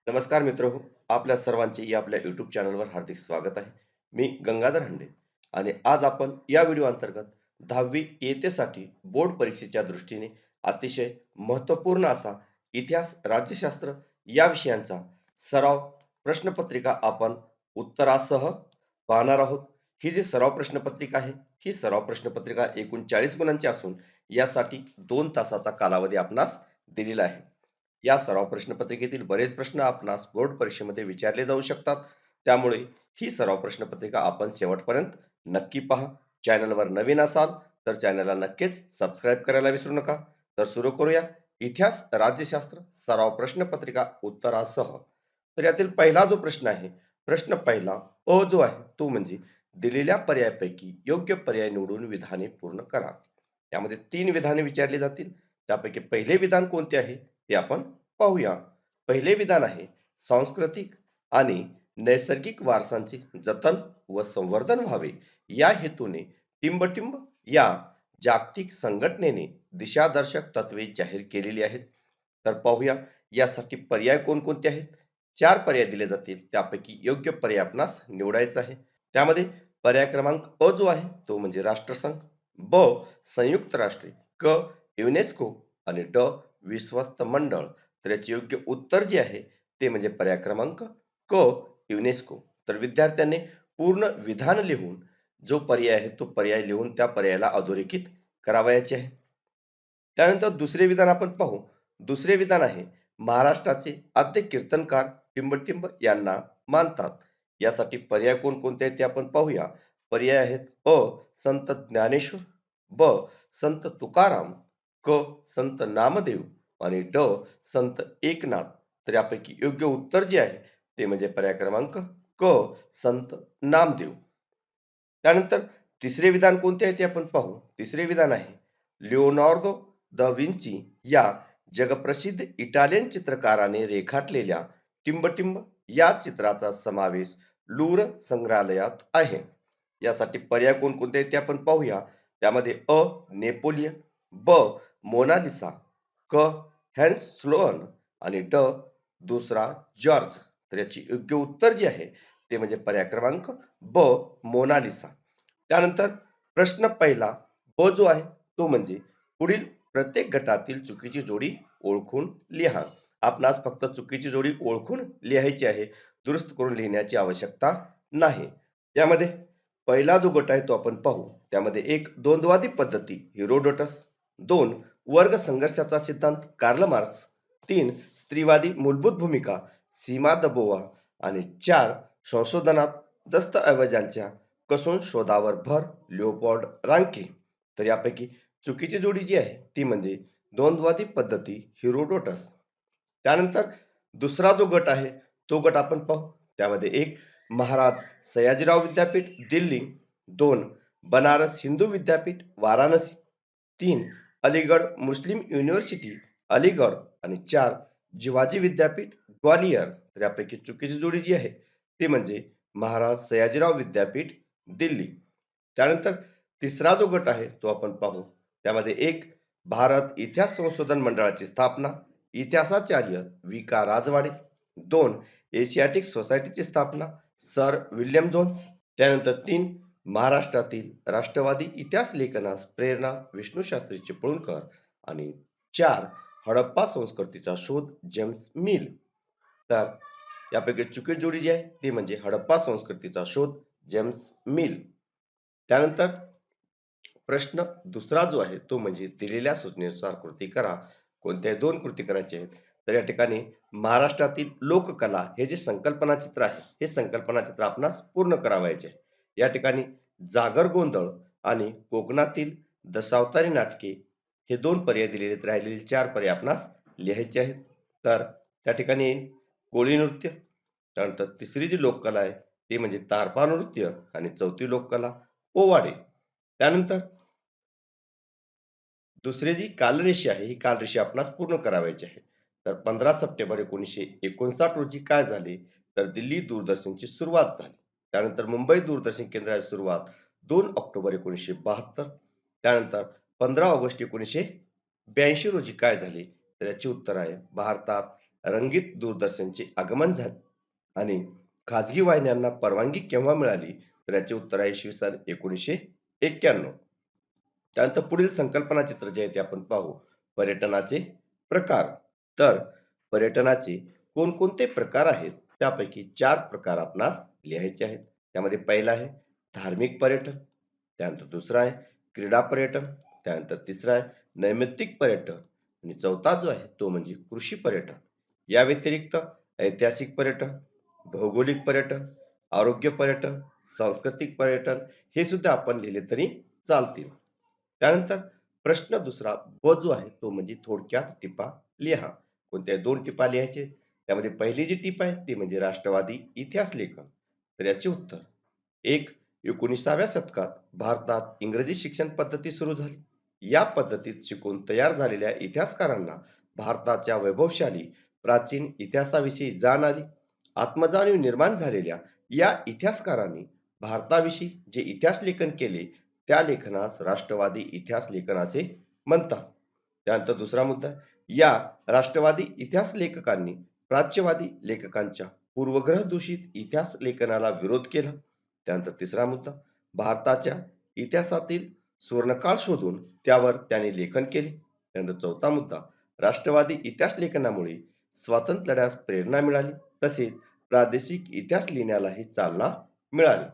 नमस्कार मित्र आपल्या सर्वांचे या आपल्या यूट्यूब चॅनलवर हार्दिक स्वागत आहे. मी गंगाधर हंडे आणि आज आपण या व्हिडिओ अंतर्गत 10वी इयत्तेसाठी बोर्ड परीक्षेच्या दृष्टीने अतिशय महत्त्वपूर्ण असा इतिहास, राज्यशास्त्र या विषयांचा सराव प्रश्नपत्रिका आपण उत्तरासह पाहणार आहोत. ही जी सराव प्रश्नपत्रिका आहे, ही सराव प्रश्नपत्रिका एकूण 40 गुणांची असून यासाठी 2 तासाचा कालावधी आपणास दिलेला आहे. या सराव प्रश्नपत्रिकेतील बरेच प्रश्न आपणास बोर्ड परीक्षेमध्ये विचारले जाऊ शकतात. त्यामुळे ही सराव प्रश्नपत्रिका आपण शेवटपर्यंत नक्की पहा. चॅनलवर नवीन असाल तर चॅनलला नक्कीच सबस्क्राईब करायला विसरू नका. तर सुरू करूया इतिहास, राज्यशास्त्र सराव प्रश्नपत्रिका उत्तरासह. तर यातील पहिला जो प्रश्न आहे, प्रश्न पहिला अ जो आहे तो म्हणजे दिलेल्या पर्यायापैकी योग्य पर्याय निवडून विधाने पूर्ण करा. यामध्ये 3 विधाने विचारली जातील. त्यापैकी पहिले विधान कोणते आहे ते आपण पाहूया. पहिले विधान आहे सांस्कृतिक आणि नैसर्गिक वारसांचे जतन व संवर्धन व्हावे या हेतूने टिंबटिंब या जागतिक संघटनेने दिशादर्शक तत्वे जाहीर केलेली आहेत. तर पाहूया यासाठी पर्याय कोणकोणते आहेत. 4 पर्याय दिले जातील. त्यापैकी योग्य पर्याय आपणास निवडायचा आहे. त्यामध्ये पर्याय क्रमांक अ जो आहे तो म्हणजे राष्ट्रसंघ, ब संयुक्त राष्ट्रे, क युनेस्को आणि ड विश्वस्त मंडळ. तर याचे योग्य उत्तर जे आहे ते म्हणजे पर्याय क्रमांक क युनेस्को. तर विद्यार्थ्यांनी पूर्ण विधान लिहून जो पर्याय आहे तो पर्याय लिहून त्या पर्यायाला अधोरेखित करावयाचे आहे. त्यानंतर दुसरे विधान आपण पाहू. दुसरे विधान आहे महाराष्ट्राचे आद्य कीर्तनकार टिंबटिंब यांना मानतात. यासाठी पर्याय कोणकोणते आहेत ते आपण पाहूया. पर्याय आहेत अ संत ज्ञानेश्वर, ब संत तुकाराम, क संत नामदेव आणि ड संत एकनाथ. तर यापैकी योग्य उत्तर जे आहे ते म्हणजे पर्याय क्रमांक क संत नामदेव. त्यानंतर तिसरे विधान कोणते आहे ते आपण पाहू. तिसरे विधान आहे लिओनार्दो द विंची या जगप्रसिद्ध इटालियन चित्रकाराने रेखाटलेल्या टिंबटिंब या चित्राचा समावेश लूर संग्रहालयात आहे. यासाठी पर्याय कोणकोणते आहेत ते आपण पाहूया. त्यामध्ये अ नेपोलियन, ब मोनालिसा, क हॅन्स स्लोअन आणि ड दुसरा जॉर्ज. तर याची योग्य उत्तर जे आहे ते म्हणजे पर्याय क्रमांक ब मोनालिसा. त्यानंतर प्रश्न पहिला ब जो आहे तो म्हणजे पुढील प्रत्येक गटातील चुकीची जोडी ओळखून लिहा. आपणास फक्त चुकीची जोडी ओळखून लिहायची आहे, दुरुस्त करून लिहिण्याची आवश्यकता नाही. यामध्ये पहिला जो गट आहे तो आपण पाहू. त्यामध्ये एक द्वंद्वादी पद्धती हिरोडोटस, 2 वर्ग संघर्षाचा सिद्धांत कार्ल मार्क्स, 3 स्त्रीवादी मूलभूत भूमिका सीमा दबोवा आणि 4 संशोधनात दस्तऐवजांच्या कसून शोधावर भर लिओपोल्ड रांके. तर यापैकी चुकीची जोडी जी आहे ती म्हणजे द्वंद्वादी पद्धती हिरोडोटस. त्यानंतर दुसरा जो गट आहे तो गट आपण पाहू. त्यामध्ये एक महाराज सयाजीराव विद्यापीठ दिल्ली, 2 बनारस हिंदू विद्यापीठ वाराणसी, 3 अलीगड मुस्लिम युनिव्हर्सिटी अलीगड आणि 4 जिवाजी विद्यापीठ ग्वालियर. तर यापैकी चुकीची जोडी जी आहे ती म्हणजे महाराज सयाजीराव विद्यापीठ दिल्ली. त्यानंतर तिसरा जो गट आहे तो आपण पाहू. त्यामध्ये एक भारत इतिहास संशोधन मंडळाची स्थापना इतिहासाचार्य वि का राजवाडे, 2 एशियाटिक सोसायटीची स्थापना सर विल्यम जोन्स. त्यानंतर 3 महाराष्ट्रातील राष्ट्रवादी इतिहास लेखनास प्रेरणा विष्णूशास्त्री चिपळूणकर आणि 4 हडप्पा संस्कृतीचा शोध जेम्स मिल. तर यापैकी चुकीची जोडी जी आहे ती म्हणजे हडप्पा संस्कृतीचा शोध जेम्स मिल. त्यानंतर प्रश्न दुसरा जो आहे तो म्हणजे दिलेल्या सूचनेनुसार कृती करा. कोणत्याही 2 कृती करायच्या आहेत. तर या ठिकाणी महाराष्ट्रातील लोककला हे जे संकल्पना चित्र आहे, हे संकल्पना चित्र आपणास पूर्ण करावयाचे आहे. या ठिकाणी जागर गोंधळ आणि कोकणातील दशावतारी नाटके हे 2 पर्याय दिलेले आहेत. राहिलेले 4 पर्याय आपणास लिहायचे आहेत. तर त्या ठिकाणी येईल कोळी नृत्य, त्यानंतर तिसरी जी लोककला आहे ती म्हणजे तारपा नृत्य आणि चौथी लोककला पोवाडे. त्यानंतर दुसरी जी कालरेषी आहे, ही कालरेषी आपणास पूर्ण करावयाची आहे. तर 15 सप्टेंबर 1959 रोजी काय झाले? तर दिल्ली दूरदर्शनची सुरुवात झाली. त्यानंतर मुंबई दूरदर्शन केंद्राची सुरुवात 2 ऑक्टोबर 1972. त्यानंतर 15 ऑगस्ट 1982 रोजी काय झाले? तर याचे उत्तर आहे भारतात रंगीत दूरदर्शनचे आगमन झाले आणि खाजगी वाहिन्यांना परवानगी केव्हा मिळाली? तर याचे उत्तर आहे इसवी सन 1991. त्यानंतर पुढील संकल्पना चित्र जे आहे ते आपण पाहू. पर्यटनाचे प्रकार. तर पर्यटनाचे कोणकोणते प्रकार आहेत? त्यापैकी 4 प्रकार आपणास लिहायचे आहेत. त्यामध्ये पहिला आहे धार्मिक पर्यटन, त्यानंतर दुसरा आहे क्रीडा पर्यटन, त्यानंतर तिसरा आहे नैमित्तिक पर्यटन आणि चौथा जो आहे तो म्हणजे कृषी पर्यटन. या व्यतिरिक्त ऐतिहासिक पर्यटन, भौगोलिक पर्यटन, आरोग्य पर्यटन, सांस्कृतिक पर्यटन हे सुद्धा आपण लिहिले तरी चालतील. त्यानंतर प्रश्न दुसरा ब जो आहे तो म्हणजे थोडक्यात टिपा लिहा. कोणत्या 2 टिपा लिहायचे. त्यामध्ये पहिली जी टीप आहे ती म्हणजे राष्ट्रवादी इतिहास लेखन. तर याचे उत्तर 1. 19व्या शतकात भारतात इंग्रजी शिक्षण पद्धती सुरू झाली. या पद्धतीत शिकून तयार झालेल्या इतिहासकारांना भारताच्या वैभवशाली प्राचीन इतिहासाविषयी जाण आली. आत्मजाणीव निर्माण झालेल्या या इतिहासकारांनी भारताविषयी जे इतिहास लेखन केले त्या लेखनास राष्ट्रवादी इतिहास लेखन असे म्हणतात. त्यानंतर दुसरा मुद्दा, या राष्ट्रवादी इतिहास लेखकांनी प्राच्यवादी लेखकांच्या पूर्वग्रह दूषित इतिहास लेखनाला विरोध केला. त्यानंतर तिसरा मुद्दा, भारताच्या इतिहासातील सुवर्णकाळ शोधून त्यावर त्यांनी लेखन केले. त्यानंतर चौथा मुद्दा, राष्ट्रवादी इतिहास लेखनामुळे स्वातंत्र्य लढ्यास प्रेरणा मिळाली, तसेच प्रादेशिक इतिहास लिहिण्यालाही चालना मिळाली.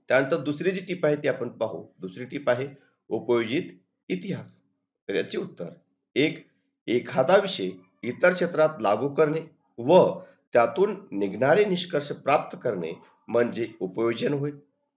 त्यानंतर दुसरी जी टीप आहे ती आपण पाहू. दुसरी टीप आहे उपयोजित इतिहास. तर याचे उत्तर, एक, एखादा विषय इतर क्षेत्रात लागू करणे व त्यातून निघणारे निष्कर्ष प्राप्त करणे म्हणजे उपयोजन होय.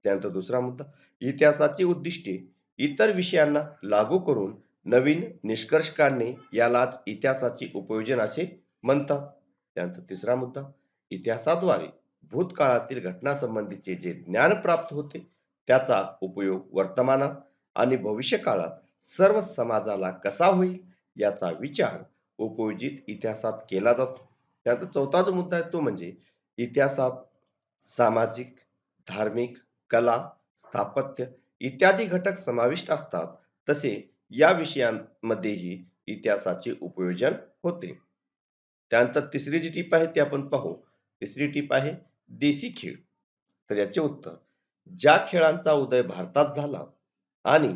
त्यानंतर दुसरा मुद्दा, इतिहासाची उद्दिष्टे इतर विषयांना लागू करून नवीन निष्कर्ष काढणे यालाच इतिहासाचे उपयोजन असे म्हणतात. त्यानंतर तिसरा मुद्दा, इतिहासाद्वारे भूतकाळातील घटनांसंबंधीचे जे ज्ञान प्राप्त होते त्याचा उपयोग वर्तमानात आणि भविष्य काळात सर्व समाजाला कसा होईल याचा विचार उपयोजित इतिहासात केला जातो. त्यानंतर चौथा जो मुद्दा आहे तो म्हणजे इतिहासात सामाजिक, धार्मिक, कला, स्थापत्य इत्यादी घटक समाविष्ट असतात. तसे या विषयांमध्येही इतिहासाचे उपयोजन होते. त्यानंतर तिसरी जी टीप आहे ती आपण पाहू. तिसरी टीप आहे देशी खेळ. तर याचे उत्तर, ज्या खेळांचा उदय भारतात झाला आणि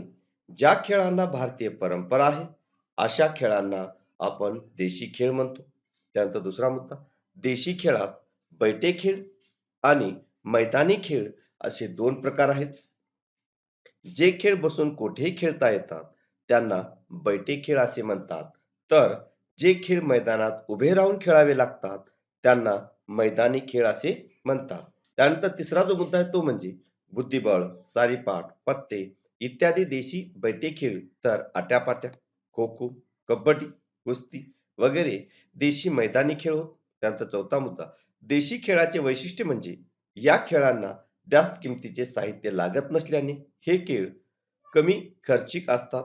ज्या खेळांना भारतीय परंपरा आहे अशा खेळांना आपण देशी खेळ म्हणतो. त्यानंतर दुसरा मुद्दा, देशी खेळात बैठे खेळ आणि मैदानी खेळ असे 2 प्रकार आहेत. जे खेळ बसून कोठेही खेळता येतात त्यांना बैठे खेळ असे म्हणतात. तर जे खेळ मैदानात उभे राहून खेळावे लागतात त्यांना मैदानी खेळ असे म्हणतात. त्यानंतर तिसरा जो मुद्दा आहे तो म्हणजे बुद्धिबळ, सारीपाट, पत्ते इत्यादी देशी बैठे खेळ, तर आट्यापाट्या, खो खो, कबड्डी, कुस्ती वगैरे देशी मैदानी खेळ होत. त्यानंतर चौथा मुद्दा, देशी खेळाचे वैशिष्ट्य म्हणजे या खेळांना जास्त किमतीचे साहित्य लागत नसल्याने हे खेळ कमी खर्चिक असतात.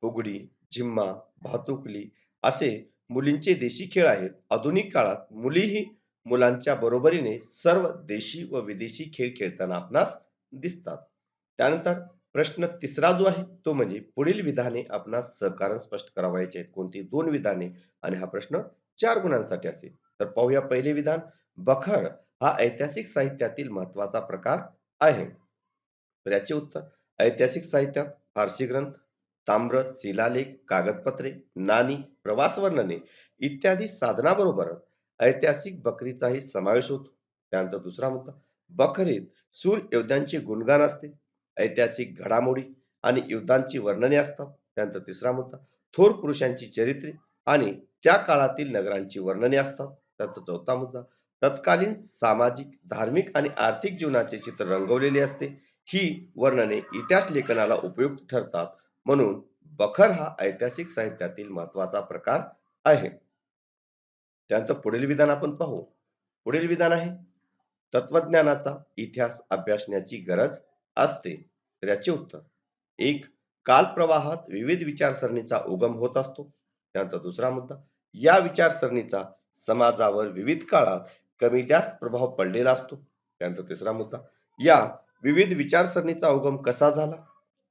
फुगडी, झिम्मा, भातुकली असे मुलींचे देशी खेळ आहेत. आधुनिक काळात मुलीही मुलांच्या बरोबरीने सर्व देशी व विदेशी खेळ खेळताना आपणास दिसतात. त्यानंतर प्रश्न तिसरा जो आहे तो म्हणजे पुढील विधाने आपणास सहकारण स्पष्ट करावयाचे आहेत. कोणती 2 विधाने आणि हा प्रश्न 4 गुणांसाठी असेल. तर पाहूया पहिले विधान, बखर हा ऐतिहासिक साहित्यातील महत्वाचा प्रकार आहे. तर याचे उत्तर, ऐतिहासिक साहित्यात फारसी ग्रंथ, ताम्र, शिलालेख, कागदपत्रे, नाणी, प्रवास वर्णने इत्यादी साधनाबरोबरच ऐतिहासिक बकरीचाही समावेश होतो. त्यानंतर दुसरा मुद्दा, बखरीत शूर योद्ध्यांचे गुणगान असते. ऐतिहासिक घडामोडी आणि युद्धांची वर्णने असतात. त्यानंतर तिसरा मुद्दा, थोर पुरुषांची चरित्रे आणि त्या काळातील नगरांची वर्णने असतात. त्यानंतर चौथा मुद्दा, तत्कालीन सामाजिक, धार्मिक आणि आर्थिक जीवनाचे चित्र रंगवलेले असते. ही वर्णने इतिहास लेखनाला उपयुक्त ठरतात. म्हणून बखर हा ऐतिहासिक साहित्यातील महत्वाचा प्रकार आहे. त्यानंतर पुढील विधान आपण पाहू. पुढील विधान आहे, तत्वज्ञानाचा इतिहास अभ्यासण्याची गरज असते. तर याचे उत्तर, एक, कालप्रवाहात विविध विचारसरणीचा उगम होत असतो. त्यानंतर दुसरा मुद्दा, या विचारसरणीचा समाजावर विविध काळात कमी जास्त प्रभाव पडलेला असतो. त्यानंतर तिसरा मुद्दा, या विविध विचारसरणीचा उगम कसा झाला,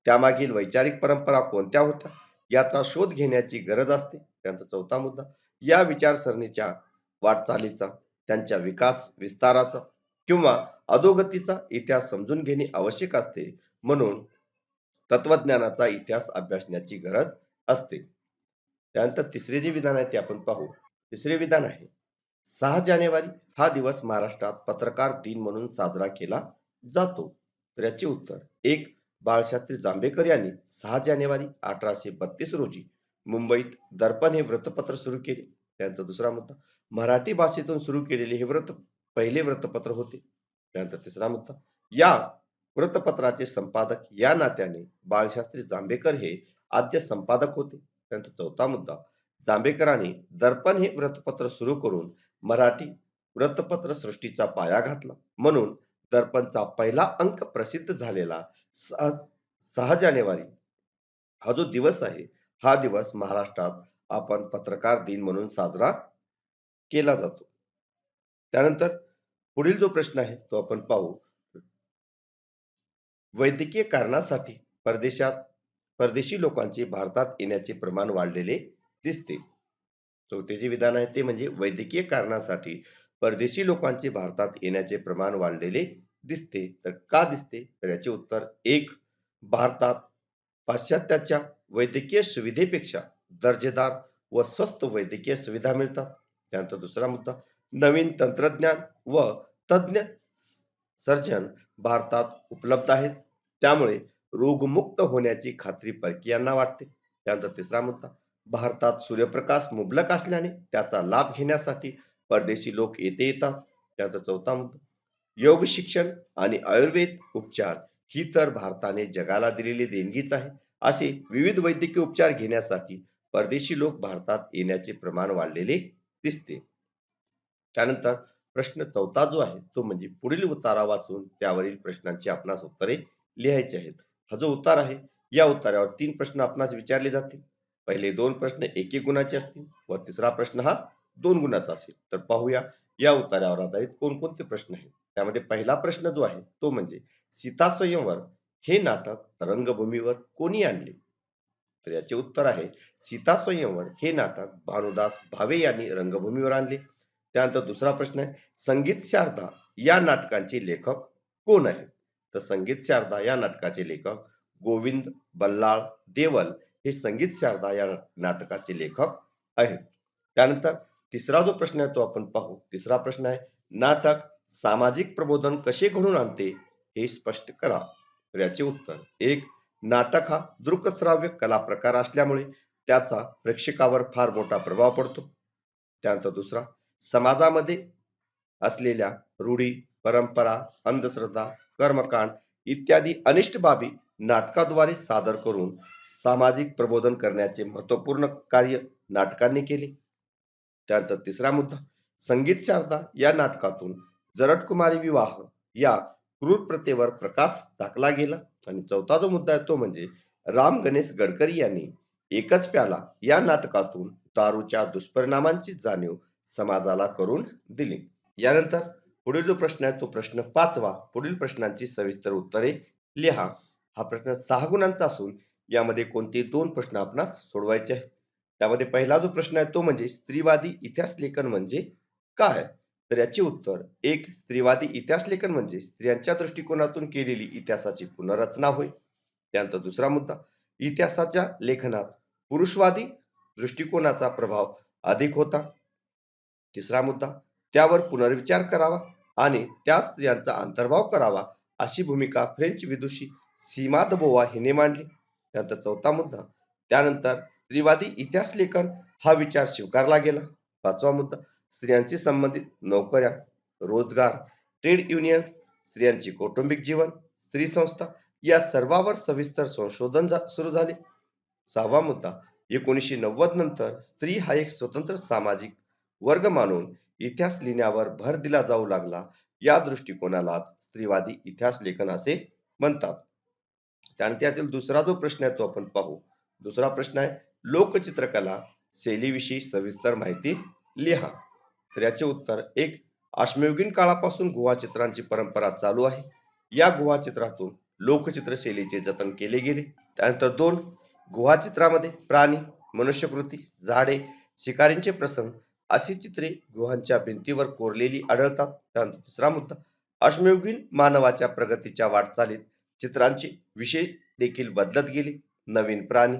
त्यामागील वैचारिक परंपरा कोणत्या होत्या याचा शोध घेण्याची गरज असते. त्यानंतर चौथा मुद्दा, या विचारसरणीच्या वाटचालीचा, त्यांच्या विकास विस्ताराचा किंवा अधोगतीचा इतिहास समजून घेणे आवश्यक असते. म्हणून तत्वज्ञानाचा इतिहास अभ्यासण्याची गरज असते. त्यानंतर तिसरे जे विधान आहे ते आपण पाहू. तिसरे विधान आहे, 6 जानेवारी हा दिवस महाराष्ट्रात पत्रकार दिन म्हणून साजरा केला जातो. तर याचे उत्तर एक, बाळशास्त्री जांभेकर यांनी 6 जानेवारी 1832 रोजी मुंबईत दर्पण हे वृत्तपत्र सुरू केले. त्यानंतर दुसरा मुद्दा, मराठी भाषेतून सुरू केलेले हे पहिले वृत्तपत्र होते. त्यानंतर तिसरा मुद्दा, या वृत्तपत्राचे संपादक या नात्याने बाळशास्त्री जांभेकर हे आद्य संपादक होते. त्यानंतर चौथा मुद्दा, जांभेकरांनी दर्पण हे वृत्तपत्र सुरू करून मराठी वृत्तपत्र सृष्टीचा पाया घातला. म्हणून दर्पणचा पहिला अंक प्रसिद्ध झालेला 6 जानेवारी हा जो दिवस आहे, हा दिवस महाराष्ट्रात आपण पत्रकार दिन म्हणून साजरा केला जातो. त्यानंतर पुढील जो प्रश्न आहे तो आपण पाहू. वैद्यकीय कारणासाठी परदेशात परदेशी लोकांचे भारतात येण्याचे प्रमाण वाढलेले दिसते. चौथे जे विधान आहे ते म्हणजे वैद्यकीय कारणासाठी परदेशी लोकांचे भारतात येण्याचे प्रमाण वाढलेले दिसते. तर का दिसते? तर याचे उत्तर एक, भारतात पाश्चात्याच्या वैद्यकीय सुविधेपेक्षा दर्जेदार व स्वस्त वैद्यकीय सुविधा मिळतात. त्यानंतर दुसरा मुद्दा, नवीन तंत्रज्ञान व तज्ञ सर्जन भारतात उपलब्ध आहेत. त्यामुळे रोगमुक्त होण्याची खात्री परकीयांना वाटते. त्यानंतर तिसरा मुद्दा, भारतात सूर्यप्रकाश मुबलक असल्याने त्याचा लाभ घेण्यासाठी परदेशी लोक येथे येतात. त्यानंतर चौथा मुद्दा, योग शिक्षण आणि आयुर्वेद उपचार ही तर भारताने जगाला दिलेली देणगीच आहे. असे विविध वैद्यकीय उपचार घेण्यासाठी परदेशी लोक भारतात येण्याचे प्रमाण वाढलेले दिसते. त्यानंतर प्रश्न चौथा जो आहे तो म्हणजे पुढील उतारा वाचून त्यावरील प्रश्नांची आपणास उत्तरे लिहायची आहेत. हा जो उतार आहे या उतारावर 3 प्रश्न आपणास विचारले जातील. पहिले 2 प्रश्न 1-1 गुणाचे असतील व तिसरा प्रश्न हा 2 गुणाचा असेल. तर पाहूया या उतार्यावर आधारित कोणकोणते प्रश्न आहेत. त्यामध्ये पहिला प्रश्न जो आहे तो म्हणजे सीता स्वयंवर हे नाटक रंगभूमीवर कोणी आणले? तर याचे उत्तर आहे, सीता स्वयंवर हे नाटक भानुदास भावे यांनी रंगभूमीवर आणले. त्यानंतर दुसरा प्रश्न आहे, संगीत शारदा या नाटकांचे लेखक कोण आहेत? तर संगीत शारदा या नाटकाचे लेखक गोविंद बल्लाळ देवल हे संगीत शारदा या नाटकाचे लेखक आहेत. त्यानंतर तिसरा जो प्रश्न आहे तो आपण पाहू. तिसरा प्रश्न आहे, नाटक सामाजिक प्रबोधन कसे घडवून आणते हे स्पष्ट करा. तर याचे उत्तर एक, नाटक हा दृकश्राव्य कला प्रकार असल्यामुळे त्याचा प्रेक्षकावर फार मोठा प्रभाव पडतो. त्यानंतर दुसरा, समाजामध्ये असलेल्या रूढी, परंपरा, अंधश्रद्धा, कर्मकांड इत्यादी अनिष्ट बाबी नाटकाद्वारे सादर करून सामाजिक प्रबोधन करण्याचे महत्वपूर्ण कार्य नाटकांनी केले. त्यानंतर तिसरा मुद्दा, संगीत शारदा या नाटकातून जरटकुमारी विवाह या क्रूर प्रथेवर प्रकाश टाकला गेला. आणि चौथा जो मुद्दा आहे तो म्हणजे राम गणेश गडकरी यांनी एकच प्याला या नाटकातून दारूच्या दुष्परिणामांची जाणीव समाजाला करून दिली. यानंतर पुढील जो प्रश्न आहे तो प्रश्न 5वा. पुढील प्रश्नांची सविस्तर उत्तरे लिहा. हा प्रश्न 6 गुणांचा असून यामध्ये कोणते 2 प्रश्न आपणास सोडवायचे आहेत. त्यामध्ये पहिला जो प्रश्न आहे तो म्हणजे स्त्रीवादी इतिहास लेखन म्हणजे काय? तर याचे उत्तर एक, स्त्रीवादी इतिहास लेखन म्हणजे स्त्रियांच्या दृष्टिकोनातून केलेली इतिहासाची पुनर्रचना होय. त्यानंतर दुसरा मुद्दा, इतिहासाच्या लेखनात पुरुषवादी दृष्टिकोनाचा प्रभाव अधिक होता. तिसरा मुद्दा, त्यावर पुनर्विचार करावा आणि त्यात स्त्रियांचा अंतर्भाव करावा अशी भूमिका फ्रेंच विदुषी सीमा द बोवा हिने मांडली. त्यानंतर चौथा मुद्दा, त्यानंतर स्त्रीवादी इतिहास लेखन हा विचार स्वीकारला गेला. पाचवा मुद्दा, स्त्रियांशी संबंधित नोकऱ्या, रोजगार, ट्रेड युनियन्स, स्त्रियांचे कौटुंबिक जीवन, स्त्री संस्था या सर्वावर सविस्तर संशोधन सुरू झाले. सहावा मुद्दा, 1990 नंतर स्त्री हा एक स्वतंत्र सामाजिक वर्ग मानून इतिहास लिहिण्यावर भर दिला जाऊ लागला. या दृष्टिकोनालाच स्त्रीवादी इतिहास लेखन असे म्हणतात. त्यानंतर यातील दुसरा जो प्रश्न आहे तो आपण पाहू. दुसरा प्रश्न आहे, लोकचित्रकला शैलीविषयी सविस्तर माहिती लिहा. तर याचे उत्तर एक, अश्मयुगीन काळापासून गुहा चित्रांची परंपरा चालू आहे. या गुहा चित्रातून लोकचित्र शैलीचे जतन केले गेले. त्यानंतर 2, गुहा चित्रामध्ये प्राणी, मनुष्यकृती, झाडे, शिकारींचे प्रसंग अशी चित्रे गुहांच्या भिंतीवर कोरलेली आढळतात. त्यानंतर दुसरा मुद्दा, अश्मयुगीन मानवाच्या प्रगतीच्या वाटचालीत चित्रांचे विषय देखील बदलत गेले. नवीन प्राणी,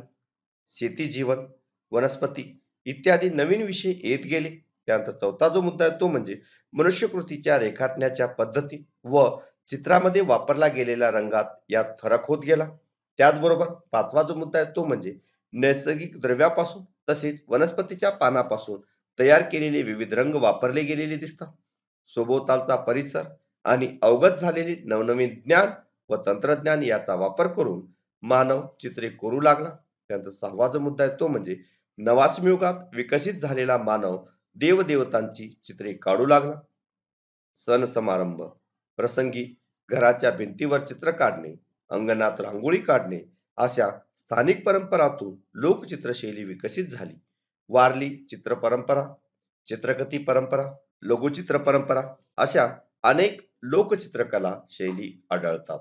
शेती जीवन, वनस्पती इत्यादी नवीन विषय येत गेले. त्यानंतर चौथा जो मुद्दा आहे तो म्हणजे मनुष्यकृतीच्या रेखाटण्याच्या पद्धती व चित्रामध्ये वापरला गेलेला रंगात यात फरक होत गेला. त्याचबरोबर पाचवा जो मुद्दा आहे तो म्हणजे नैसर्गिक द्रव्यापासून तसेच वनस्पतीच्या पानापासून तयार केलेले विविध रंग वापरले गेलेले दिसतात. सभोवतालचा परिसर आणि अवगत झालेले नवनवीन ज्ञान व तंत्रज्ञान याचा वापर करून मानव चित्रे कोरू लागला. त्यानंतर सहावा जो मुद्दा आहे तो म्हणजे नवाश्मयुगात विकसित झालेला मानव देवदेवतांची चित्रे काढू लागला. सण समारंभ प्रसंगी घराच्या भिंतीवर चित्र काढणे, अंगणात रांगोळी काढणे अशा स्थानिक परंपरातून लोकचित्रशैली विकसित झाली. वारली चित्र परंपरा, चित्रकथी परंपरा, लघुचित्र परंपरा अशा अनेक लोकचित्रकला शैली आढळतात.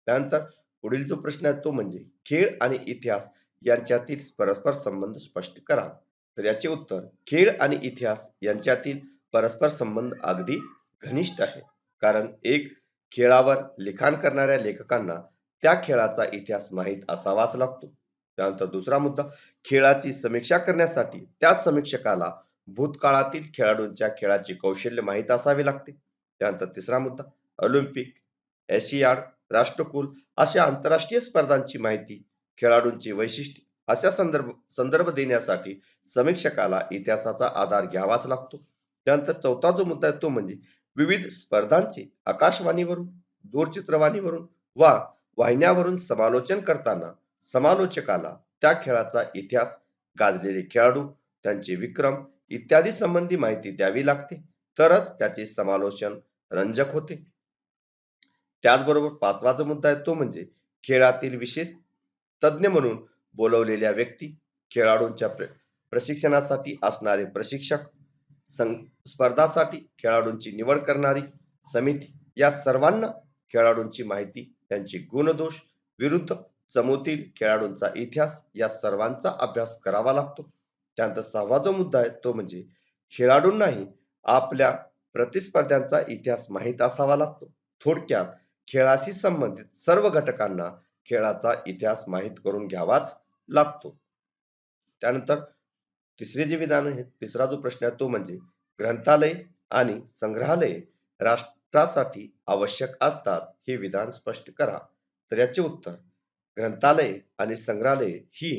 त्यानंतर पुढील जो प्रश्न आहे तो म्हणजे खेळ आणि इतिहास यांच्यातील परस्पर संबंध स्पष्ट करा. तर याचे उत्तर, खेळ आणि इतिहास यांच्यातील परस्पर संबंध अगदी घनिष्ठ आहे. कारण एक खेळावर लिखाण करणाऱ्या लेखकांना त्या खेळाचा इतिहास माहीत असावाच लागतो. त्यानंतर दुसरा मुद्दा, खेळाची समीक्षा करण्यासाठी त्या समीक्षकाला भूतकाळातील खेळाडूंच्या खेळाचे कौशल्य माहीत असावे लागते. त्यानंतर तिसरा मुद्दा, ऑलिम्पिक, एशियाड, राष्ट्रकुल अशा आंतरराष्ट्रीय स्पर्धांची माहिती, खेळाडूंची वैशिष्ट्ये अशा संदर्भ संदर्भ देण्यासाठी समीक्षकाला इतिहासाचा आधार घ्यावाच लागतो. त्यानंतर चौथा जो मुद्दा आहे तो म्हणजे विविध स्पर्धांचे आकाशवाणीवरून, दूरचित्रवाणीवरून वा वाहिन्यावरून समालोचन करताना समालोचकाला त्या खेळाचा इतिहास, गाजलेले खेळाडू, त्यांचे विक्रम इत्यादी संबंधी माहिती द्यावी लागते. तरच त्याचे समालोचन रंजक होते. त्याचबरोबर पाचवा जो मुद्दा आहे तो म्हणजे खेळातील विशेष तज्ञ म्हणून बोलवलेल्या व्यक्ती, खेळाडूंच्या प्रशिक्षणासाठी असणारे प्रशिक्षक, स्पर्धासाठी खेळाडूंची निवड करणारी समिती या सर्वांना खेळाडूंची माहिती, त्यांचे गुणदोष, विरुद्ध समोरील खेळाडूंचा इतिहास या सर्वांचा अभ्यास करावा लागतो. त्यानंतर सहावा जो मुद्दा आहे तो म्हणजे खेळाडूंनाही आपल्या प्रतिस्पर्ध्यांचा इतिहास माहीत असावा लागतो. थोडक्यात खेळाशी संबंधित सर्व घटकांना खेळाचा इतिहास माहीत करून घ्यावाच लागतो. त्यानंतर तिसरे जे विधान आहे, तिसरा जो प्रश्न आहे तो म्हणजे ग्रंथालय आणि संग्रहालय राष्ट्रासाठी आवश्यक असतात, हे विधान स्पष्ट करा. तर याचे उत्तर, ग्रंथालय आणि संग्रहालय ही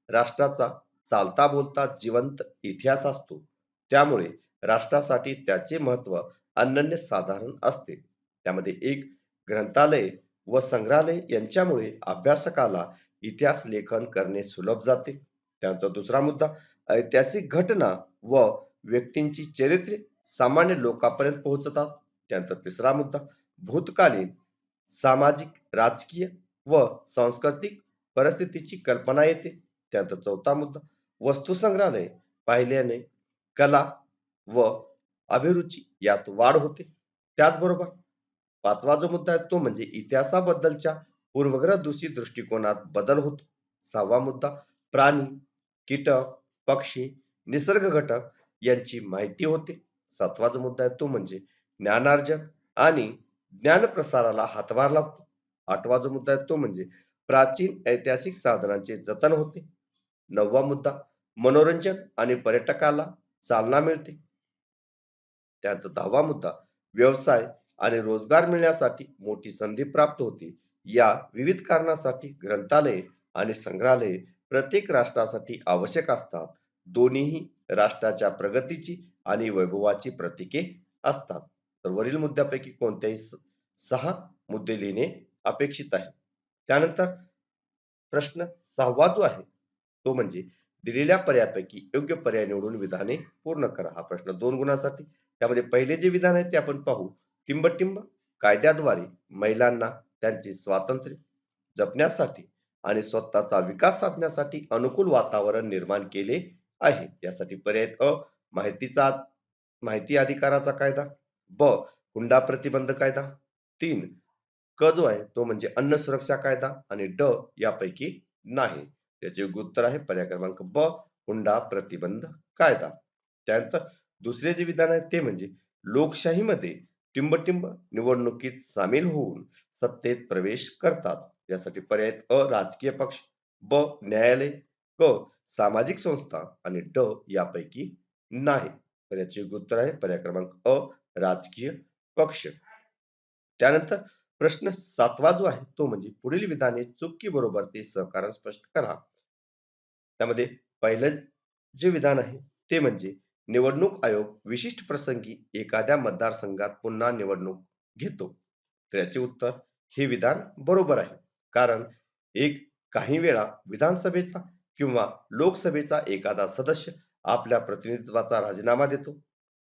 राष्ट्राचा चालता बोलता जिवंत इतिहास असतो. त्यामुळे राष्ट्रासाठी त्याचे महत्व अनन्य साधारण असते. त्यामध्ये एक, ग्रंथालय व संग्रहालय यांच्यामुळे अभ्यासकाला इतिहास लेखन करणे सुलभ जाते. त्यानंतर दुसरा मुद्दा, ऐतिहासिक घटना व व्यक्तींची चरित्रे सामान्य लोकांपर्यंत पोहोचतात. त्यानंतर तिसरा मुद्दा, भूतकालीन सामाजिक, राजकीय व सांस्कृतिक परिस्थितीची कल्पना येते. त्यानंतर चौथा मुद्दा, वस्तू संग्रहालय पाहिल्याने कला व अभिरुची यात वाढ होते. त्याचबरोबर पाचवा जो मुद्दा आहे तो म्हणजे इतिहासाबद्दलच्या पूर्वग्रह दूषित दृष्टिकोनात बदल होतो. सहावा मुद्दा, प्राणी, कीटक, पक्षी, निसर्ग घटक यांची माहिती होते. सातवा जो मुद्दा आहे तो म्हणजे ज्ञानार्जन आणि ज्ञान प्रसाराला हातभार लागतो. आठवा जो मुद्दा आहे तो म्हणजे प्राचीन ऐतिहासिक साधनांचे जतन होते. नववा मुद्दा, मनोरंजन आणि पर्यटकाला चालना मिळते. त्यानंतर दहावा मुद्दा, व्यवसाय आणि रोजगार मिळण्यासाठी मोठी संधी प्राप्त होते. या विविध कारणासाठी ग्रंथालय आणि संग्रहालय प्रत्येक राष्ट्रासाठी आवश्यक असतात. दोन्हीही राष्ट्राच्या प्रगतीची आणि वैभवाची प्रतीके असतात. तर वरील मुद्द्यापैकी कोणत्याही सहा मुद्दे लिहिणे अपेक्षित आहे. त्यानंतर प्रश्न सहावा जो आहे तो म्हणजे दिलेल्या पर्यायापैकी योग्य पर्याय निवडून विधाने पूर्ण करा. हा प्रश्न 2 गुणासाठी. त्यामध्ये पहिले जे विधान आहे ते आपण पाहू. टिंबटिंब कायद्याद्वारे महिलांना त्यांचे स्वातंत्र्य जपण्यासाठी आणि स्वतःचा विकास साधण्यासाठी अनुकूल वातावरण निर्माण केले आहे. यासाठी पर्याय अ, माहितीचा माहिती अधिकाराचा कायदा, ब, हुंडा प्रतिबंध कायदा, 3, क जो आहे तो म्हणजे अन्न सुरक्षा कायदा आणि ड यापैकी नाही. त्याचे योग्य उत्तर आहे पर्याय क्रमांक ब, हुंडा प्रतिबंध कायदा. त्यानंतर दुसरे जे विधान आहे ते म्हणजे लोकशाहीमध्ये टिंबटिंब निवडणुकीत सामील होऊन सत्तेत प्रवेश करतात. यासाठी पर्याय आहेत अ राजकीय पक्ष, ब न्यायालय, क सामाजिक संस्था आणि ड यापैकी नाही. तर याचे योग्य उत्तर आहे पर्याय क्रमांक अ राजकीय पक्ष. त्यानंतर प्रश्न 7वा जो आहे तो म्हणजे पुढील विधाने चूक की बरोबर ते सहकारण स्पष्ट करा. त्यामध्ये पहिलं जे विधान आहे ते म्हणजे निवडणूक आयोग विशिष्ट प्रसंगी एखाद्या मतदारसंघात पुन्हा निवडणूक घेतो. तर याचे उत्तर हे विधान बरोबर आहे. कारण एक काही वेळा विधानसभेचा किंवा लोकसभेचा एखादा सदस्य आपल्या प्रतिनिधित्वाचा राजीनामा देतो.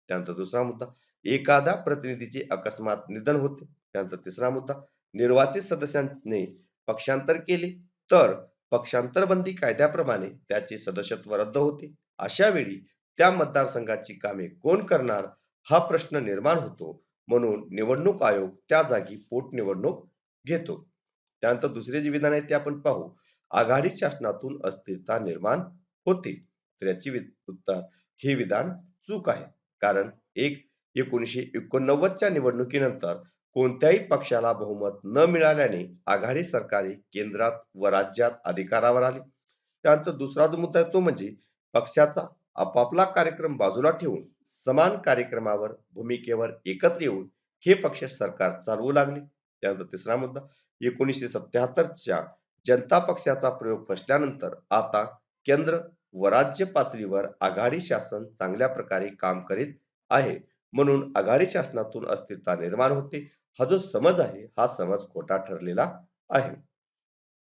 त्यानंतर दुसरा मुद्दा, एखाद्या प्रतिनिधीचे अकस्मात निधन होते. त्यानंतर तिसरा मुद्दा, निर्वाचित सदस्यांनी पक्षांतर केले तर पक्षांतर बंदी कायद्याप्रमाणे त्याचे सदस्यत्व रद्द होते. अशा वेळी त्या मतदारसंघाची कामे कोण करणार हा प्रश्न निर्माण होतो. म्हणून निवडणूक आयोग त्या जागी पोटनिवडणूक घेतो. त्यानंतर दुसरे जे विधान आहे ते आपण पाहू. आघाडी शासनातून अस्थिरता निर्माण होते. तर याची उत्तर हे विधान चूक आहे. कारण 1989च्या निवडणुकीनंतर कोणत्याही पक्षाला बहुमत न मिळाल्याने आघाडी सरकारे केंद्रात व राज्यात अधिकारावर आली. त्यानंतर दुसरा जो मुद्दा आहे तो म्हणजे पक्षाचा आपापला कार्यक्रम बाजूला ठेवून समान कार्यक्रमावर भूमिकेवर एकत्र येऊन हे पक्ष सरकार चालवू लागले. त्यानंतर तिसरा मुद्दा, 1977च्या जनता पक्षाचा प्रयोग फसल्यानंतर आता केंद्र व राज्य पातळीवर आघाडी शासन चांगल्या प्रकारे काम करीत आहे. म्हणून आघाडी शासनातून अस्थिरता निर्माण होते. हा जो समज आहे हा समज खोटा ठरलेला आहे.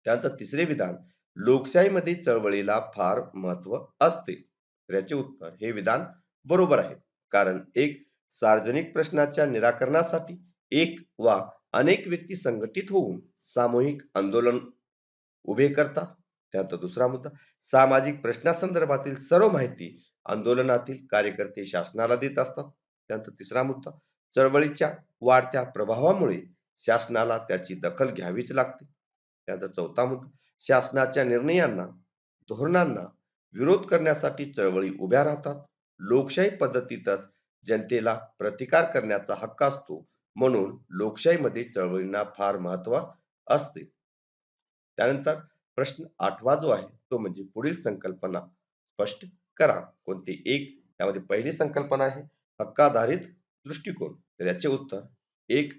त्यानंतर तिसरे विधान, लोकशाहीमध्ये चळवळीला फार महत्व असते. तर याचे उत्तर हे विधान बरोबर आहे. कारण एक सार्वजनिक प्रश्नाच्या निराकरणासाठी एक वा अनेक व्यक्ती संघटित होऊन सामूहिक आंदोलन उभे करतात. त्यानंतर दुसरा मुद्दा, सामाजिक प्रश्नासंदर्भातील सर्व माहिती आंदोलनातील कार्यकर्ते शासनाला देत असतात. त्यानंतर तिसरा मुद्दा, चळवळीच्या वाढत्या प्रभावामुळे शासनाला त्याची दखल घ्यावीच लागते. त्यानंतर चौथा मुद्दा, शासनाच्या निर्णयांना धोरणांना विरोध करण्यासाठी चळवळी उभ्या राहतात. लोकशाही पद्धतीतच जनतेला प्रतिकार करण्याचा हक्क असतो. म्हणून लोकशाहीमध्ये चळवळींना फार महत्व असते. त्यानंतर प्रश्न 8वा जो आहे तो म्हणजे पुढील संकल्पना स्पष्ट करा. कोणती एक? त्यामध्ये पहिली संकल्पना आहे हक्काधारित दृष्टिकोन. तर याचे उत्तर एक,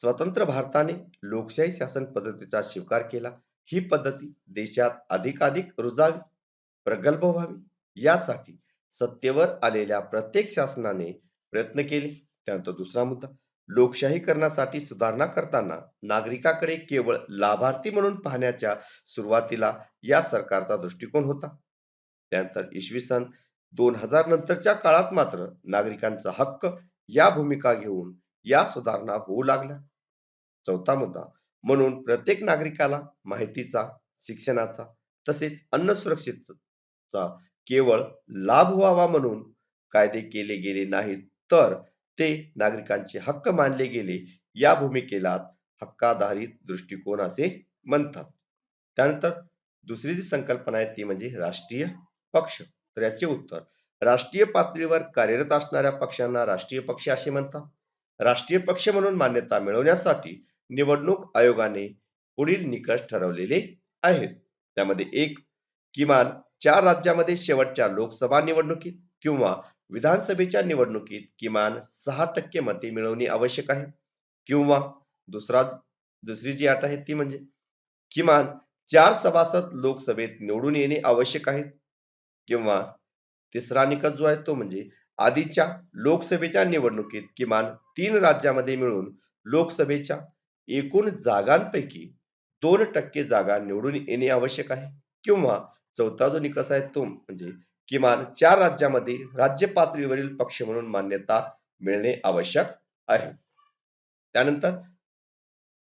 स्वतंत्र भारताने लोकशाही शासन पद्धतीचा स्वीकार केला. ही पद्धती देशात अधिकाधिक रुजावी, प्रगल्भ व्हावी यासाठी सत्तेवर आलेल्या प्रत्येक शासनाने प्रयत्न केले. त्यानंतर दुसरा मुद्दा, लोकशाहीकरणासाठी सुधारणा करताना नागरिकाकडे केवळ लाभार्थी म्हणून पाहण्याच्या सुरुवातीला या सरकारचा दृष्टिकोन होता. त्यानंतर इसवी सन 2000 नंतरच्या काळात मात्र नागरिकांचा हक्क या भूमिका घेऊन या सुधारणा होऊ लागल्या. चौथा मुद्दा, म्हणून प्रत्येक नागरिकाला माहितीचा, शिक्षणाचा तसेच अन्न सुरक्षेचा केवळ लाभ व्हावा म्हणून कायदे केले गेले नाहीत, तर ते नागरिकांचे हक्क मानले गेले. या भूमिकेला हक्काधारित दृष्टिकोन असे म्हणतात. त्यानंतर दुसरी जी संकल्पना आहे ती म्हणजे राष्ट्रीय पक्ष. तर याचे उत्तर, राष्ट्रीय पातळीवर कार्यरत असणाऱ्या पक्षांना राष्ट्रीय पक्ष असे म्हणतात. राष्ट्रीय पक्ष म्हणून मान्यता मिळवण्यासाठी निवडणूक आयोगाने पुढील निकष ठरवलेले आहेत. त्यामध्ये एक, किमान 4 राज्यामध्ये शेवटच्या लोकसभा निवडणुकीत किंवा विधानसभेच्या निवडणुकीत किमान 6% मते मिळवणे आवश्यक आहे. किंवा दुसरा दुसरी जी अट आहे ती म्हणजे किमान 4 सभासद लोकसभेत निवडून येणे आवश्यक आहे. किंवा तिसरा निकष जो आहे तो म्हणजे आधीच्या लोकसभेच्या निवडणुकीत किमान 3 राज्यामध्ये मिळून लोकसभेच्या एकूण जागांपैकी 2% जागा निवडून येणे आवश्यक आहे. किंवा चौथा जो निकष आहे तो म्हणजे किमान 4 राज्यामध्ये राज्य पातळीवरील पक्ष म्हणून मान्यता मिळणे आवश्यक आहे. त्यानंतर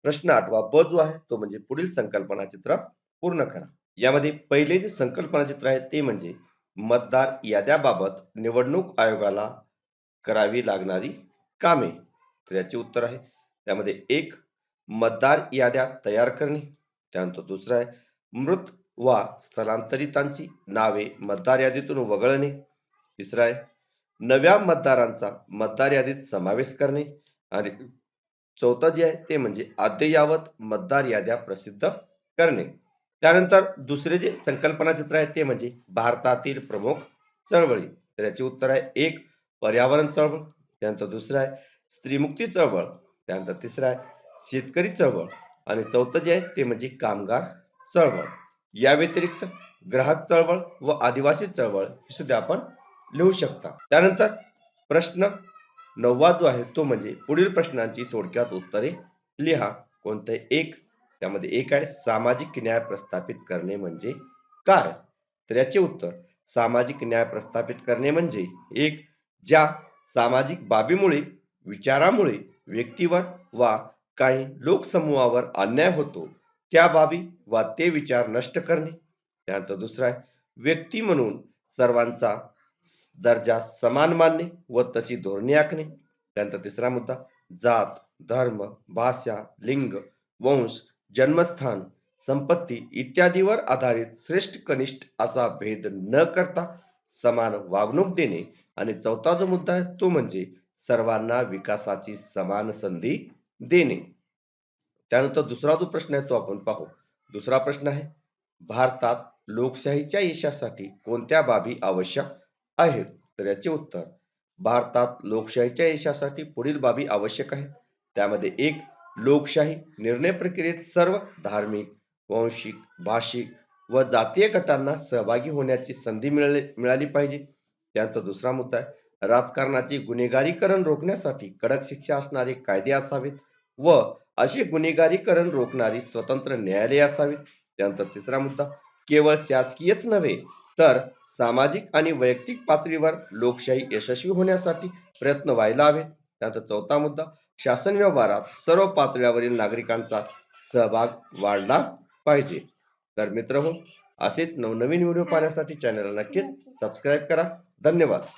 प्रश्न 8वा ब जो आहे तो म्हणजे पुढील संकल्पना चित्र पूर्ण करा. यामध्ये पहिले जे संकल्पना चित्र आहे ते म्हणजे मतदार याद्याबाबत निवडणूक आयोगाला करावी लागणारी कामे. तर याचे उत्तर आहे त्यामध्ये एक, मतदार याद्या तयार करणे. त्यानंतर दुसरं आहे मृत वा स्थलांतरितांची नावे मतदार यादीतून वगळणे. तिसरं आहे नव्या मतदारांचा मतदार यादीत समावेश करणे आणि चौथं जे आहे ते म्हणजे अद्ययावत मतदार याद्या प्रसिद्ध करणे. त्यानंतर दुसरे जे संकल्पना चित्र आहे ते म्हणजे भारतातील प्रमुख चळवळी. तर याचे उत्तर आहे एक पर्यावरण चळवळ, त्यानंतर दुसरं आहे स्त्रीमुक्ती चळवळ, त्यानंतर तिसरं आहे शेतकरी चळवळ आणि चौथं जे आहे ते म्हणजे कामगार चळवळ. या व्यतिरिक्त ग्राहक चळवळ व आदिवासी चळवळ हे सुद्धा आपण लिहू शकता. त्यानंतर प्रश्न 9वा जो आहे तो म्हणजे पुढील प्रश्नांची थोडक्यात उत्तरे लिहा. कोणते एक? त्यामध्ये एक आहे सामाजिक न्याय प्रस्थापित करणे म्हणजे काय? तर याचे उत्तर सामाजिक न्याय प्रस्थापित करणे म्हणजे एक ज्या सामाजिक बाबीमुळे विचारामुळे व्यक्तीवर वा काही लोकसमूहावर अन्याय होतो त्या बाबी वा ते विचार नष्ट करणे. त्यानंतर दुसरा आहे व्यक्ती म्हणून सर्वांचा दर्जा समान मानणे व तशी धोरणे आखणे. त्यानंतर तिसरा मुद्दा जात, धर्म, भाषा, लिंग, वंश, जन्मस्थान, संपत्ती इत्यादीवर आधारित श्रेष्ठ कनिष्ठ असा भेद न करता समान वागणूक देणे. आणि चौथा जो मुद्दा आहे तो म्हणजे सर्वांना विकासाची समान संधी देणे. त्यानंतर दुसरा जो प्रश्न आहे तो आपण पाहू. दुसरा प्रश्न आहे भारतात लोकशाहीच्या यशासाठी कोणत्या बाबी आवश्यक आहेत? तर याचे उत्तर भारतात लोकशाहीच्या यशासाठी पुढील बाबी आवश्यक आहेत. त्यामध्ये एक लोकशाही निर्णय प्रक्रियेत सर्व धार्मिक, वांशिक, भाषिक व जातीय गटांना सहभागी होण्याची संधी मिळाली पाहिजे. त्यानंतर दुसरा मुद्दा आहे राजकारणाचे गुन्हेगारीकरण रोखण्यासाठी कडक शिक्षा असणारे कायदे असावेत व असे गुन्हेगारीकरण रोखणारी स्वतंत्र न्यायालये असावीत. त्यानंतर तिसरा मुद्दा केवळ शासकीयच नव्हे तर सामाजिक आणि वैयक्तिक पातळीवर लोकशाही यशस्वी होण्यासाठी प्रयत्न व्हायला हवेत. त्यानंतर चौथा मुद्दा शासन व्यवहारात सर्व पातळ्यावरील नागरिकांचा सहभाग वाढला पाहिजे. तर मित्रहो, असेच नवनवीन व्हिडिओ पाहण्यासाठी चॅनलला नक्कीच सबस्क्राईब करा. धन्यवाद.